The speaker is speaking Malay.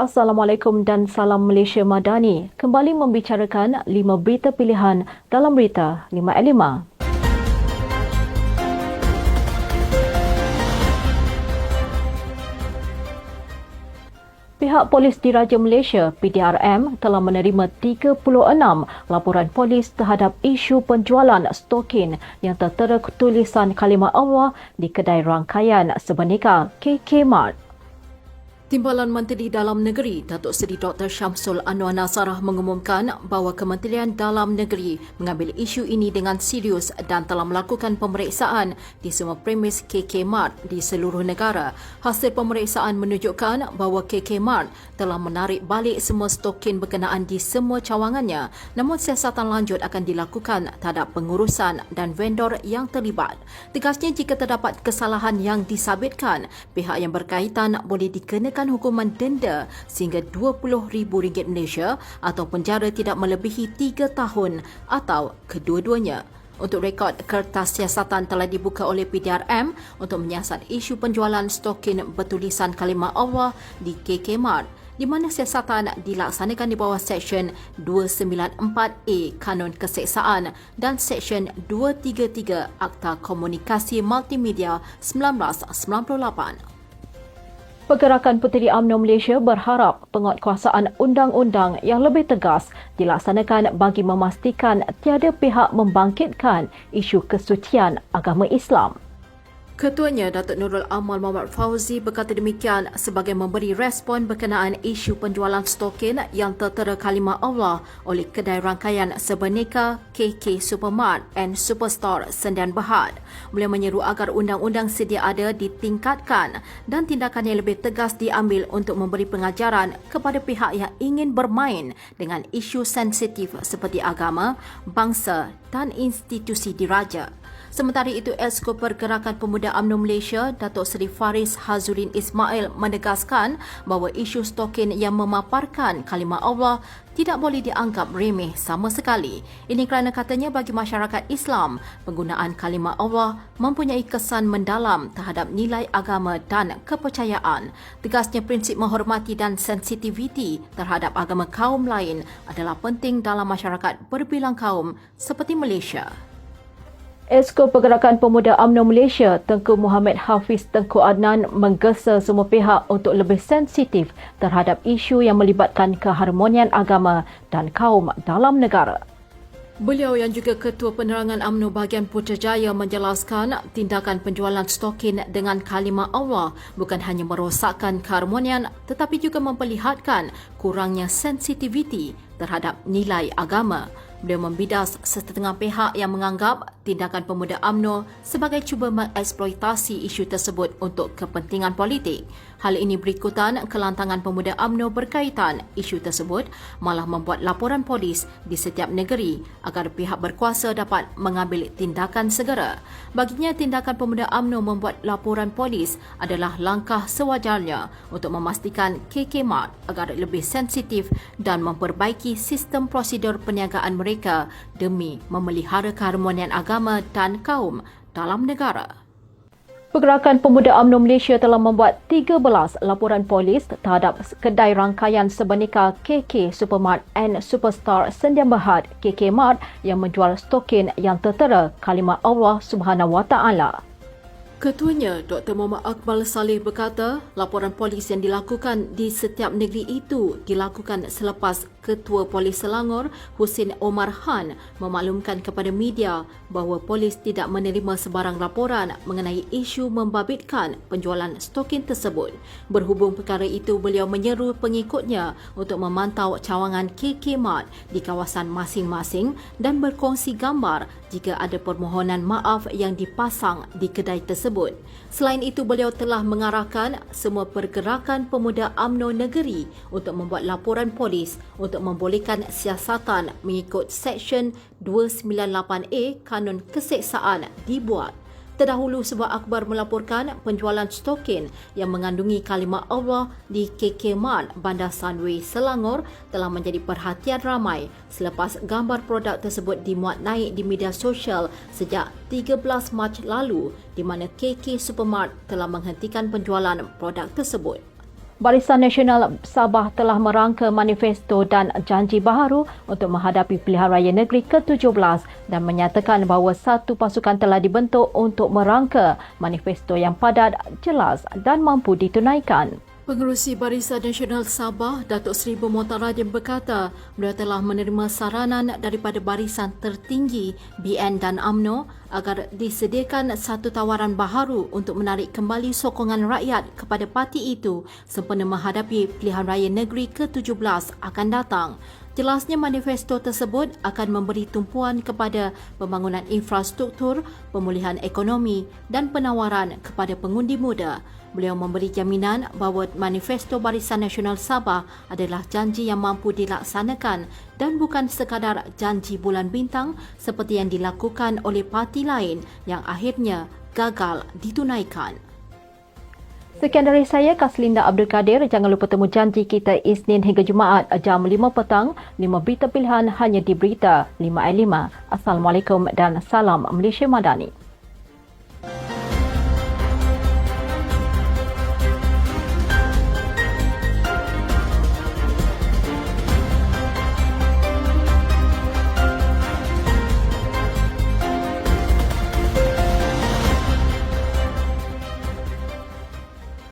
Assalamualaikum dan salam Malaysia Madani. Kembali membicarakan 5 berita pilihan dalam berita 5 at 5. Pihak Polis Diraja Malaysia PDRM telah menerima 36 laporan polis terhadap isu penjualan stokin yang tertera tulisan kalimah Allah di kedai rangkaian sebenarnya KK Mart. Timbalan Menteri Dalam Negeri Datuk Seri Dr. Syamsul Anwar Nasarah mengumumkan bahawa Kementerian Dalam Negeri mengambil isu ini dengan serius dan telah melakukan pemeriksaan di semua premis KK Mart di seluruh negara. Hasil pemeriksaan menunjukkan bahawa KK Mart telah menarik balik semua stokin berkenaan di semua cawangannya, namun siasatan lanjut akan dilakukan terhadap pengurusan dan vendor yang terlibat. Tegasnya, jika terdapat kesalahan yang disabitkan, pihak yang berkaitan boleh dikenakan hukuman denda sehingga RM20,000 Malaysia atau penjara tidak melebihi 3 tahun atau kedua-duanya. Untuk rekod, kertas siasatan telah dibuka oleh PDRM untuk menyiasat isu penjualan stokin bertulisan kalimah Allah di KK Mart, di mana siasatan dilaksanakan di bawah Seksyen 294A Kanun Keseksaan dan Seksyen 233 Akta Komunikasi Multimedia 1998. Pergerakan Puteri UMNO Malaysia berharap penguatkuasaan undang-undang yang lebih tegas dilaksanakan bagi memastikan tiada pihak membangkitkan isu kesucian agama Islam. Ketuanya Datuk Nurul Amal Muhammad Fauzi berkata demikian sebagai memberi respon berkenaan isu penjualan stokin yang tertera kalimah Allah oleh kedai rangkaian Sebenarnya KK Supermart and Superstore Sendian Berhad. Beliau menyeru agar undang-undang sedia ada ditingkatkan dan tindakan yang lebih tegas diambil untuk memberi pengajaran kepada pihak yang ingin bermain dengan isu sensitif seperti agama, bangsa dan institusi diraja. Sementara itu, Esko Pergerakan Pemuda UMNO Malaysia, Datuk Seri Faris Hazurin Ismail menegaskan bahawa isu stokin yang memaparkan kalimah Allah tidak boleh dianggap remeh sama sekali. Ini kerana katanya bagi masyarakat Islam, penggunaan kalimah Allah mempunyai kesan mendalam terhadap nilai agama dan kepercayaan. Tegasnya, prinsip menghormati dan sensitiviti terhadap agama kaum lain adalah penting dalam masyarakat berbilang kaum seperti Malaysia. Esko Pergerakan Pemuda UMNO Malaysia, Tengku Muhammad Hafiz Tengku Adnan menggesa semua pihak untuk lebih sensitif terhadap isu yang melibatkan keharmonian agama dan kaum dalam negara. Beliau yang juga Ketua Penerangan UMNO bahagian Putrajaya menjelaskan tindakan penjualan stokin dengan kalimah Allah bukan hanya merosakkan keharmonian tetapi juga memperlihatkan kurangnya sensitiviti terhadap nilai agama. Beliau membidas setengah pihak yang menganggap tindakan pemuda UMNO sebagai cuba mengeksploitasi isu tersebut untuk kepentingan politik. Hal ini berikutan kelantangan pemuda UMNO berkaitan isu tersebut malah membuat laporan polis di setiap negeri agar pihak berkuasa dapat mengambil tindakan segera. Baginya, tindakan pemuda UMNO membuat laporan polis adalah langkah sewajarnya untuk memastikan KK Mart agar lebih sensitif dan memperbaiki sistem prosedur perniagaan mereka demi memelihara keharmonian agama dan kaum dalam negara. Pergerakan Pemuda UMNO Malaysia telah membuat 13 laporan polis terhadap kedai rangkaian Sebenarnya KK Supermart and Superstore Sendian Berhad KK Mart yang menjual stokin yang tertera kalimah Allah Subhanahu Wa Taala. Ketuanya, Dr. Muhammad Akmal Saleh berkata, laporan polis yang dilakukan di setiap negeri itu dilakukan selepas Ketua Polis Selangor, Husin Omar Khan, memaklumkan kepada media bahawa polis tidak menerima sebarang laporan mengenai isu membabitkan penjualan stokin tersebut. Berhubung perkara itu, beliau menyeru pengikutnya untuk memantau cawangan KK Mart di kawasan masing-masing dan berkongsi gambar jika ada permohonan maaf yang dipasang di kedai tersebut. Selain itu, beliau telah mengarahkan semua pergerakan pemuda UMNO negeri untuk membuat laporan polis untuk membolehkan siasatan mengikut Seksyen 298A Kanun Keseksaan dibuat. Terdahulu, sebuah akhbar melaporkan penjualan stokin yang mengandungi kalimah Allah di KK Mart Bandar Sunway Selangor telah menjadi perhatian ramai selepas gambar produk tersebut dimuat naik di media sosial sejak 13 Mac lalu, di mana KK Supermart telah menghentikan penjualan produk tersebut. Barisan Nasional Sabah telah merangka manifesto dan janji baharu untuk menghadapi pilihan raya negeri ke-17 dan menyatakan bahawa satu pasukan telah dibentuk untuk merangka manifesto yang padat, jelas dan mampu ditunaikan. Pengerusi Barisan Nasional Sabah, Datuk Seri Bermohtaradin berkata beliau telah menerima saranan daripada barisan tertinggi BN dan UMNO agar disediakan satu tawaran baharu untuk menarik kembali sokongan rakyat kepada parti itu sempena menghadapi pilihan raya negeri ke-17 akan datang. Jelasnya manifesto tersebut akan memberi tumpuan kepada pembangunan infrastruktur, pemulihan ekonomi dan penawaran kepada pengundi muda. Beliau memberi jaminan bahawa manifesto Barisan Nasional Sabah adalah janji yang mampu dilaksanakan dan bukan sekadar janji bulan bintang seperti yang dilakukan oleh parti lain yang akhirnya gagal ditunaikan. Sekian dari saya, Kaslinda Abdul Kadir. Jangan lupa temu janji kita Isnin hingga Jumaat jam 5 petang. 5 berita pilihan hanya di Berita 5 at 5. Assalamualaikum dan salam Malaysia Madani.